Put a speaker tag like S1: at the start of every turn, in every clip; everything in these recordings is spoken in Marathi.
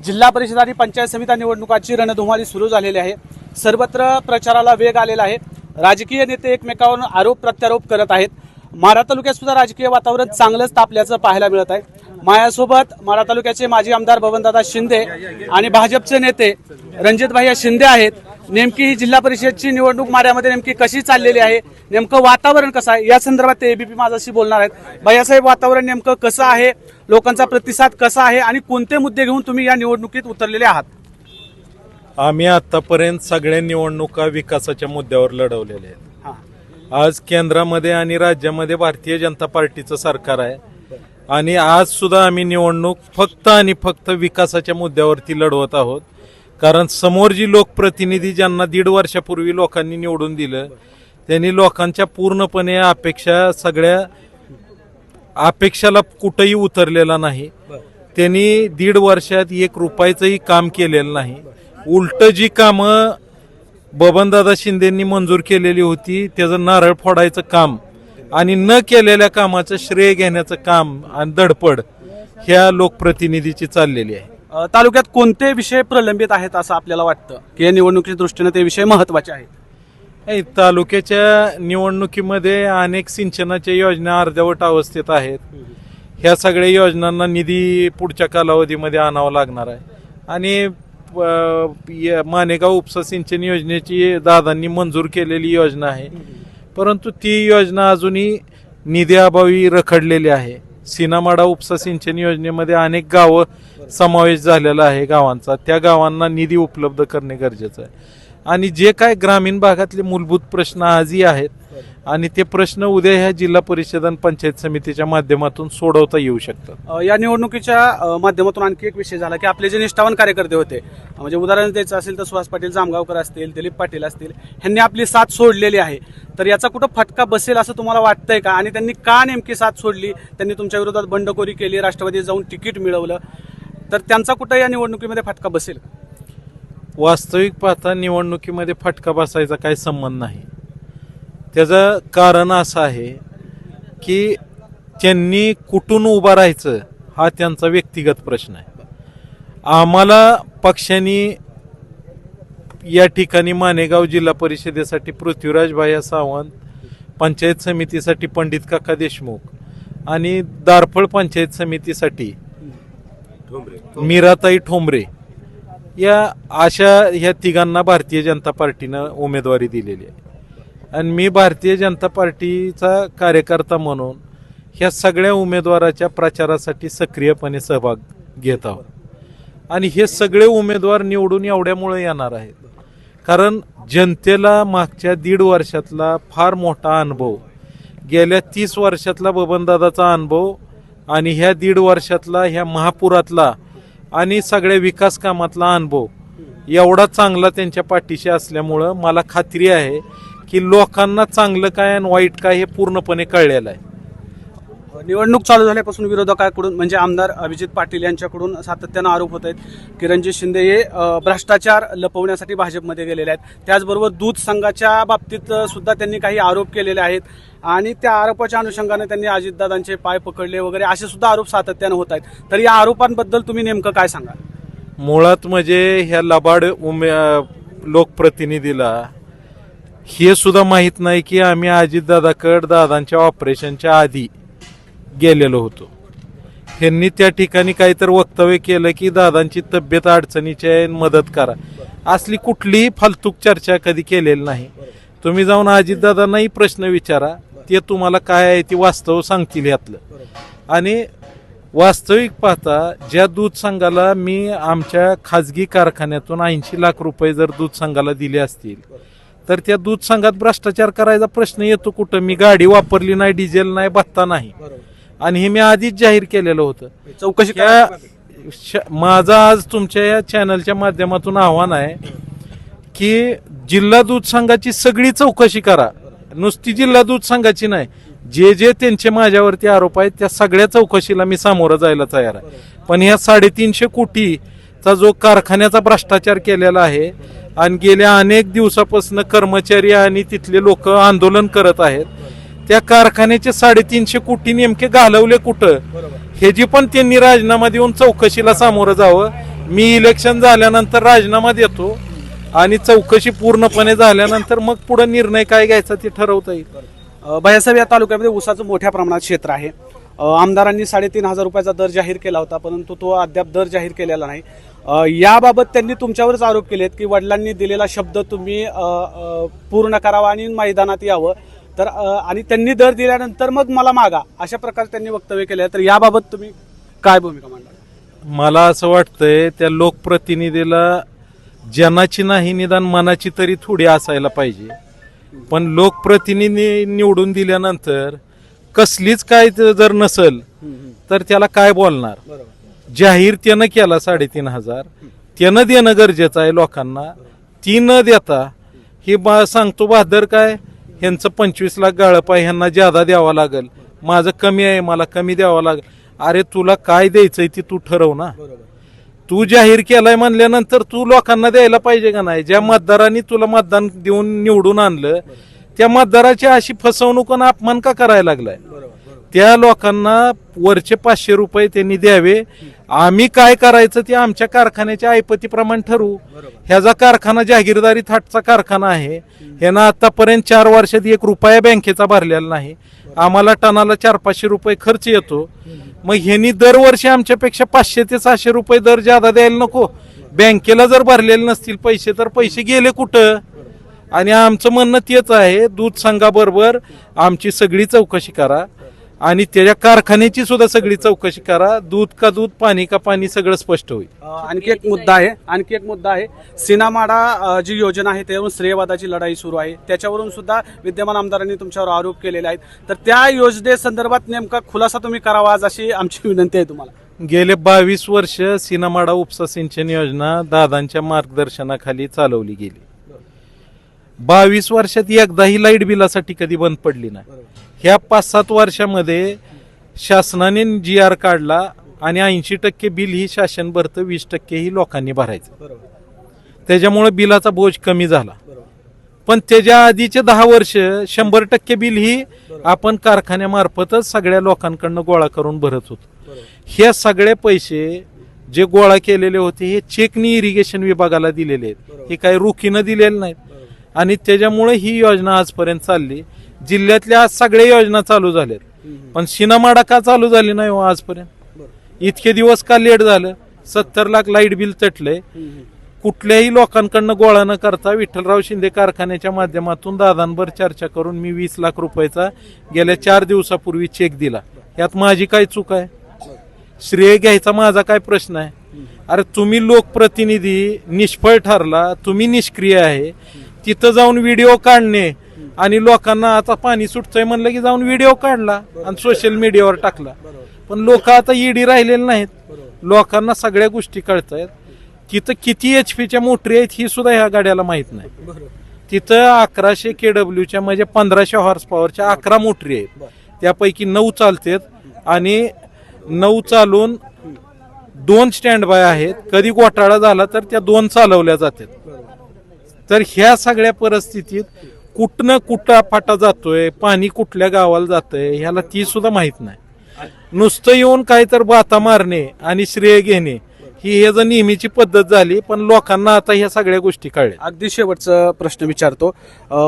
S1: जिल्हा परिषद आणि पंचायत समिती निवडणुकाची रणधुमाळी सुरू झालेली आहे। सर्वत्र प्रचाराला वेग आलेला आहे। राजकीय नेते एकमेकांवर आरोप प्रत्यारोप करत आहेत। माढा तालुक्यात सुद्धा राजकीय वातावरण चांगलंच तापल्याचं पाहायला मिळत आहे। माझ्यासोबत माढा तालुक्याचे माजी आमदार बबनदादा शिंदे आणि भाजपचे नेते रणजितभाई शिंदे आहेत। नेमकी ही जिल्हा परिषदची निवडणूक माढ्यामध्ये नेमकी कशी चाललेली आहे, नेमकं वातावरण कसं आहे या संदर्भात ते एबीपी माझ्याशी बोलणार आहेत। भैयासाहेब, वातावरण नेमकं कसं आहे, लोकांचा प्रतिसाद कसा आहे आणि कोणते मुद्दे घेऊन तुम्ही या निवडणुकीत उतरलेले आहात?
S2: आम्ही आतापर्यंत सगळ्या निवडणुका विकासाच्या मुद्द्यावर लढवलेल्या आहेत। आज केंद्रामध्ये आणि राज्यामध्ये भारतीय जनता पार्टीचं सरकार आहे आणि आज सुद्धा आम्ही निवडणूक फक्त आणि फक्त विकासाच्या मुद्द्यावरती लढवत आहोत। कारण समोर जी लोकप्रतिनिधी ज्यांना 1.5 वर्षापूर्वी लोकांनी निवडून दिलं, त्यांनी लोकांच्या पूर्णपणे सगळ्या अपेक्षाला कुठेही उतरलेला नाही। त्यांनी 1.5 वर्षात 1 रुपयाचंही काम केलेलं नाही। उलट जी कामं बबनदादा शिंदेंनी मंजूर केलेली होती त्याचं नारळ फोडायचं काम आणि न केलेल्या कामाचं श्रेय घेण्याचं काम आणि धडपड ह्या लोकप्रतिनिधीची चाललेली आहे।
S1: तालुक्यात कोणते विषय प्रलंबित आहेत असं आपल्याला वाटतं की या निवडणुकीच्या दृष्टीने ते विषय महत्त्वाचे आहेत?
S2: तालुक्याच्या निवडणुकीमध्ये अनेक सिंचनाच्या योजना अर्धवट अवस्थेत आहेत। ह्या सगळ्या योजनांना निधी पुढच्या कालावधीमध्ये आणावा लागणार आहे आणि मानेगाव उपसा सिंचन योजनेची दादांनी मंजूर केलेली योजना आहे, परंतु ती योजना अजूनही निधीअभावी रखडलेली आहे। सीनामाडा उपसा सिंचन योजनेमध्ये अनेक गावं समावेश झालेला आहे गावांचा, त्या गावांना निधी उपलब्ध करणे गरजेचं आहे। आणि जे काय ग्रामीण भागातले मूलभूत प्रश्न आजही आहेत आणि ते प्रश्न उद्या ह्या जिल्हा परिषद आणि पंचायत समितीच्या माध्यमातून सोडवता येऊ शकतात।
S1: या निवडणुकीच्या माध्यमातून आणखी एक विषय झाला की आपले जे निष्ठावान कार्यकर्ते होते, म्हणजे उदाहरण द्यायचं असेल तर सुहास पाटील जामगावकर असतील, दिलीप पाटील असतील, ह्यांनी आपली साथ सोडलेली आहे। तर याचा कुठं फटका बसेल असं तुम्हाला वाटतंय का? आणि त्यांनी का नेमकी साथ सोडली? त्यांनी तुमच्या विरोधात बंडखोरी केली, राष्ट्रवादीत जाऊन तिकीट मिळवलं, तर त्यांचा कुठं या निवडणुकीमध्ये फटका बसेल?
S2: वास्तविक पाहता निवडणुकीमध्ये फटका बसायचा काही संबंध नाही। त्याचं कारण असं आहे की त्यांनी कुठून उभा राहायचं हा त्यांचा व्यक्तिगत प्रश्न आहे। आम्हाला पक्षांनी या ठिकाणी मानेगाव जिल्हा परिषदेसाठी पृथ्वीराज भाया सावंत, पंचायत समितीसाठी पंडित काका देशमुख आणि दारफळ पंचायत समितीसाठी मीराताई ठोंबरे ह्या तिघांना भारतीय जनता पार्टीनं उमेदवारी दिलेली आहे आणि मी भारतीय जनता पार्टीचा कार्यकर्ता म्हणून ह्या सगळ्या उमेदवाराच्या प्रचारासाठी सक्रियपणे सहभाग घेत आहोत। आणि हे सगळे उमेदवार निवडून एवढ्यामुळे येणार आहेत कारण जनतेला मागच्या 1.5 वर्षातला फार मोठा अनुभव, गेल्या 30 वर्षातला बबनदादाचा अनुभव आणि ह्या 1.5 वर्षातला ह्या महापुरातला आणि सगळ्या विकास कामातला अनुभव एवढा चांगला त्यांच्या पाठीशी असल्यामुळं मला खात्री आहे की लोकांना चांगलं काय आणि वाईट काय हे पूर्णपणे कळलेलं आहे।
S1: निवडणूक चालू झाल्यापासून विरोधकांकडून म्हणजे आमदार अभिजित पाटील यांच्याकडून सातत्यानं आरोप होत आहेत की रणजित शिंदे हे भ्रष्टाचार लपवण्यासाठी भाजपमध्ये गेलेले आहेत। त्याचबरोबर दूध संघाच्या बाबतीत सुद्धा त्यांनी काही आरोप केलेले आहेत आणि त्या आरोपाच्या अनुषंगाने त्यांनी अजितदादांचे पाय पकडले वगैरे असे सुद्धा आरोप सातत्यानं होत आहेत। तर या आरोपांबद्दल तुम्ही नेमकं काय सांगाल?
S2: मुळात म्हणजे ह्या लबाड लोकप्रतिनिधीला हे सुद्धा माहीत नाही की आम्ही अजितदादाकडे दादांच्या ऑपरेशनच्या आधी गेलेलो होतो। ह्यांनी त्या ठिकाणी काहीतरी वक्तव्य केलं की दादांची तब्येत अडचणीची आहे, मदत करा, असली कुठलीही फालतूक चर्चा कधी केलेली नाही। तुम्ही जाऊन अजितदादांनाही प्रश्न विचारा, ते तुम्हाला काय आहे ती वास्तव सांगतील यातलं। आणि वास्तविक पाहता ज्या दूध संघाला मी आमच्या खाजगी कारखान्यातून 80 लाख रुपये जर दूध संघाला दिले असतील तर त्या दूध संघात भ्रष्टाचार करायचा प्रश्न येतो कुठं? मी गाडी वापरली नाही, डिझेल नाही, भत्ता नाही आणि हे मी आधीच जाहीर केलेलं होतं।
S1: चौकशी
S2: माझं आज तुमच्या या चॅनलच्या माध्यमातून आव्हान आहे की जिल्हा दूध संघाची सगळी चौकशी करा, नुसती जिल्हा दूध संघाची नाही, जे त्यांचे माझ्यावरती आरोप आहेत त्या सगळ्या चौकशीला मी सामोरं जायला तयार आहे। पण ह्या 350 कोटीचा जो कारखान्याचा भ्रष्टाचार केलेला आहे आणि गेल्या अनेक दिवसापासून कर्मचारी आणि तिथले लोक आंदोलन करत आहेत, त्या कारखान्याचे 350 कोटी नेमके घालवले कुठं, हे जी पण त्यांनी राजीनामा देऊन चौकशीला सामोरं जावं। मी इलेक्शन झाल्यानंतर राजीनामा देतो आणि चौकशी पूर्णपणे झाल्यानंतर मग पुढे निर्णय काय घ्यायचा ते ठरवता येईल.
S1: भैयासाहेब, या तालुक्यामध्ये ऊसाचं मोठ्या प्रमाणात क्षेत्र आहे. आमदारांनी 3,500 रुपयाचा दर जाहीर केला होता, परंतु तो अद्याप दर जाहीर केलेला नाही. याबाबत त्यांनी तुमच्यावरच आरोप केलेत की वडिलांनी दिलेला शब्द तुम्ही पूर्ण करावा आणि मैदानात यावं, तर आणि त्यांनी दर दिल्यानंतर मग मला मागा, अशा प्रकारे त्यांनी वक्तव्य केले. तर याबाबत तुम्ही काय भूमिका मांडणार?
S2: मला असं वाटतंय त्या लोकप्रतिनिधीला जनाची नाही निदान मनाची तरी थोडी असायला पाहिजे. पण लोकप्रतिनिधी निवडून दिल्यानंतर कसलीच काय जर नसल तर त्याला काय बोलणार. जाहीर त्यानं केला 3,500, त्यानं देणं गरजेचं आहे लोकांना. ती न देता हे सांगतो बहादर काय ह्यांचं 25 लाख गाळप आहे, ह्यांना ज्यादा द्यावा लागेल, माझं कमी आहे मला कमी द्यावं लागेल. अरे तुला काय द्यायचंय ते तू ठरव ना. तू जाहीर केलाय म्हणल्यानंतर तू लोकांना द्यायला पाहिजे का नाही. ज्या मतदारांनी तुला मतदान देऊन निवडून आणलं त्या मतदाराची अशी फसवणूक आणि अपमान का करायला लागलाय. त्या लोकांना वरचे 500 रुपये त्यांनी द्यावे. आम्ही काय करायचं ते आमच्या कारखान्याच्या ऐपतीप्रमाणे ठरवू. ह्याचा कारखाना जहागीरदारी थाटचा कारखाना आहे. ह्यानं आतापर्यंत 4 वर्षात 1 रुपया बँकेचा भरलेला नाही. आम्हाला टनाला 400-500 रुपये खर्च येतो. मग ह्यांनी दरवर्षी आमच्यापेक्षा 500 ते 600 रुपये दर ज्यादा द्यायला नको. बँकेला जर भरलेले नसतील पैसे तर पैसे गेले कुठं. आणि आमचं म्हणणं तेच आहे, दूध संघाबरोबर आमची सगळी चौकशी करा आणि त्याच्या कारखान्याची सुद्धा सगळी चौकशी करा. दूध का दूध, पाणी का पाणी, सगळं स्पष्ट होईल.
S1: आणखी एक मुद्दा आहे सीनामाडा जी योजना आहे त्यावरून श्रेयवादाची लढाई सुरू आहे. त्याच्यावरून सुद्धा विद्यमान आमदारांनी तुमच्यावर आरोप केलेले आहेत. तर त्या योजनेसंदर्भात नेमका खुलासा तुम्ही करावा आज अशी आमची विनंती आहे तुम्हाला.
S2: गेले 22 वर्ष सीनामाडा उपसा सिंचन योजना दादांच्या मार्गदर्शनाखाली चालवली गेली. 22 वर्षात एकदाही लाईट बिलासाठी कधी बंद पडली नाही. ह्या 5-7 वर्षामध्ये शासनाने GR काढला आणि 80% बिल ही शासन भरतं, 20% ही लोकांनी भरायचं. त्याच्यामुळे बिलाचा बोज कमी झाला. पण त्याच्या आधीचे 10 वर्ष 100% बिल ही आपण कारखान्यामार्फतच सगळ्या लोकांकडनं गोळा करून भरत होतो. हे सगळे पैसे जे गोळा केलेले होते हे चेकनी इरिगेशन विभागाला दिलेले आहेत, हे काही रोखीनं दिलेले नाहीत. आणि त्याच्यामुळे ही योजना आजपर्यंत चालली. जिल्ह्यातल्या सगळ्या योजना चालू झाल्यात, पण सीनामाडा का चालू झाली नाही आजपर्यंत. इतके दिवस का लेट झालं. 70 लाख लाईट बिल तटलंय. कुठल्याही लोकांकडनं गोळा न करता विठ्ठलराव शिंदे कारखान्याच्या माध्यमातून दादांवर चर्चा करून मी 20 लाख रुपयाचा गेल्या 4 दिवसापूर्वी चेक दिला. यात माझी काय चूक आहे. श्रेय घ्यायचा माझा काय प्रश्न आहे. अरे तुम्ही लोकप्रतिनिधी निष्फळ ठरला, तुम्ही निष्क्रिय आहे. तिथं जाऊन व्हिडिओ काढणे आणि लोकांना आता पाणी सुटतंय म्हणलं की जाऊन व्हिडिओ काढला आणि सोशल मीडियावर टाकला. पण लोक आता ईडी राहिलेले नाहीत. लोकांना सगळ्या गोष्टी कळतायत. तिथं किती HP मोटरी आहेत ही सुद्धा ह्या गाड्याला माहित नाही. तिथं 1100 KWच्या म्हणजे 1500 हॉर्स पॉवरच्या 11 मोटरी आहेत. त्यापैकी 9 चालतात आणि 9 चालून 2 स्टँड बाय आहेत. कधी घोटाळा झाला तर त्या 2 चालवल्या जातात. तर ह्या सगळ्या परिस्थितीत कुठनं कुठं फाटा जातोय, पाणी कुठल्या गावाला जातंय ह्याला ती सुद्धा माहित नाही. नुसतं येऊन काय तर बाता मारणे आणि श्रेय घेणे ही हे जर नेहमीची पद्धत झाली. पण लोकांना आता ह्या सगळ्या गोष्टी कळल्या.
S1: अगदी शेवटचा प्रश्न विचारतो.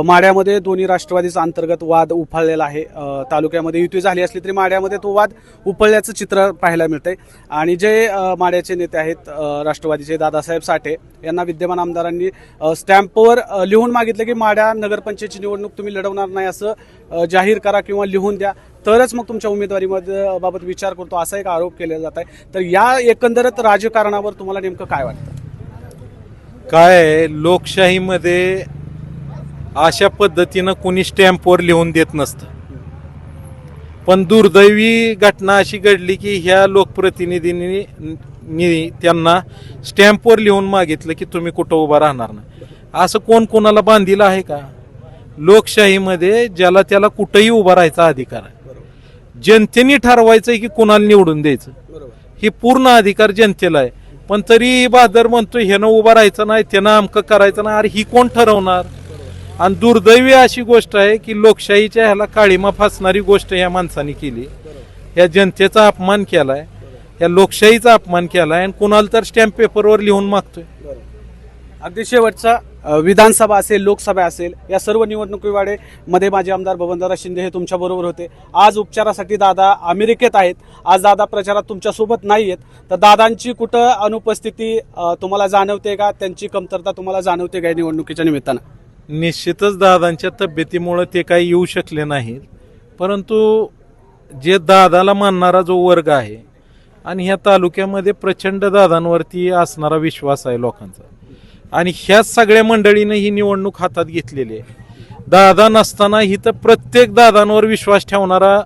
S1: माड्यामध्ये दोन्ही राष्ट्रवादीचा अंतर्गत वाद उफाळलेला आहे. तालुक्यामध्ये युती झाली असली तरी माड्यामध्ये तो वाद उफाळल्याचं चित्र पाहायला मिळतंय. आणि जे माड्याचे नेते आहेत राष्ट्रवादीचे दादासाहेब साठे यांना विद्यमान आमदारांनी स्टॅम्पवर लिहून मागितलं की माड्या नगरपंचायतची निवडणूक तुम्ही लढवणार नाही असं जाहीर करा किंवा लिहून द्या, तरच मग तुमच्या उमेदवारीमध्ये बाबत विचार करतो, असा एक आरोप केला जात आहे. तर या एकंदरीत राजकारणावर तुम्हाला नेमकं काय वाटतं?
S2: काय लोकशाहीमध्ये अशा पद्धतीनं कोणी स्टॅम्पवर लिहून देत नसतं. पण दुर्दैवी घटना अशी घडली की ह्या लोकप्रतिनिधींनी त्यांना स्टॅम्पवर लिहून मागितलं की तुम्ही कुठं उभा राहणार नाही. असं कोण कोणाला बांधील आहे का? लोकशाहीमध्ये ज्याला त्याला कुठंही उभा राहायचा अधिकार आहे. जनतेने ठरवायचंय की कुणाला निवडून द्यायचं, हे पूर्ण अधिकार जनतेला आहे. पण तरी बहादर म्हणतो ह्यानं उभा राहायचं नाही, त्यानं अमकं करायचं नाही. अरे ही कोण ठरवणार? आणि दुर्दैवी अशी गोष्ट आहे की लोकशाहीच्या ह्याला काळीमा फासणारी गोष्ट ह्या माणसाने केली. ह्या जनतेचा अपमान केलाय. या लोकशाहीचा अपमान केला आणि कुणाला तर स्टॅम्प पेपरवर लिहून मागतोय.
S1: अगदी शेवटचा विधानसभा असेल, लोकसभा असेल, या सर्व निवडणुकीमध्ये माझे आमदार बबनदादा शिंदे हे तुमच्या बरोबर होते. आज उपचारासाठी दादा अमेरिकेत आहेत. आज दादा प्रचारात तुमच्यासोबत नाही आहेत. तर दादांची कुठं अनुपस्थिती तुम्हाला जाणवते का? त्यांची कमतरता तुम्हाला जाणवते का या निवडणुकीच्या निमित्तानं?
S2: निश्चितच दादांच्या तब्येतीमुळे ते काही येऊ शकले नाहीत, परंतु जे दादाला मानणारा जो वर्ग आहे आणि ह्या तालुक्यामध्ये प्रचंड दादांवरती असणारा विश्वास आहे लोकांचा, आणि ह्याच सगळ्या मंडळीने ही निवडणूक हातात घेतलेली आहे. दादा नसताना ही तर प्रत्येक दादांवर विश्वास ठेवणारा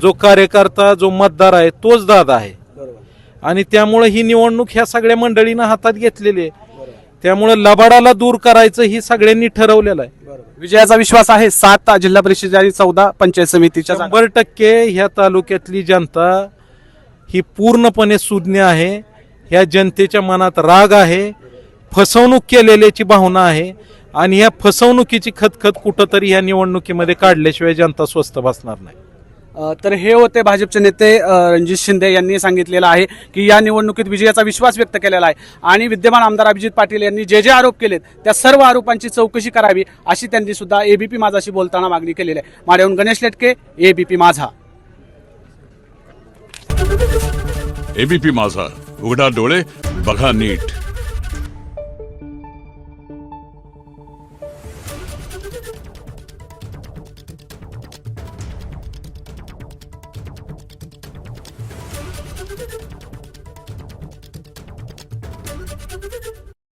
S2: जो कार्यकर्ता, जो मतदार आहे तोच दादा आहे. आणि त्यामुळे ही निवडणूक ह्या सगळ्या मंडळीनं हातात घेतलेली आहे. त्यामुळे लबाडाला दूर करायचं ही सगळ्यांनी ठरवलेलं आहे.
S1: विजयाचा विश्वास आहे. 7 जिल्हा परिषद आणि 14 पंचायत समितीच्या
S2: 100% ह्या तालुक्यातली जनता ही पूर्णपणे सुज्ञ आहे. ह्या जनतेच्या मनात राग आहे, फसवणूक केलेल्याची भावना आहे, आणि या फसवणुकीची खतखत कुठंतरी ह्या निवडणुकीमध्ये काढल्याशिवाय जनता स्वस्थ बसणार नाही.
S1: तर हे होते भाजपचे नेते रणजित शिंदे यांनी सांगितलेलं आहे की या निवडणुकीत विजयाचा विश्वास व्यक्त केलेला आहे आणि विद्यमान आमदार अभिजित पाटील यांनी जे जे आरोप केलेत त्या सर्व आरोपांची चौकशी करावी अशी त्यांनी सुद्धा एबीपी माझाशी बोलताना मागणी केलेली आहे. माड्याहून गणेश लेटके, एबीपी माझा.
S3: एबीपी माझा, उघडा डोळे बघा नीट.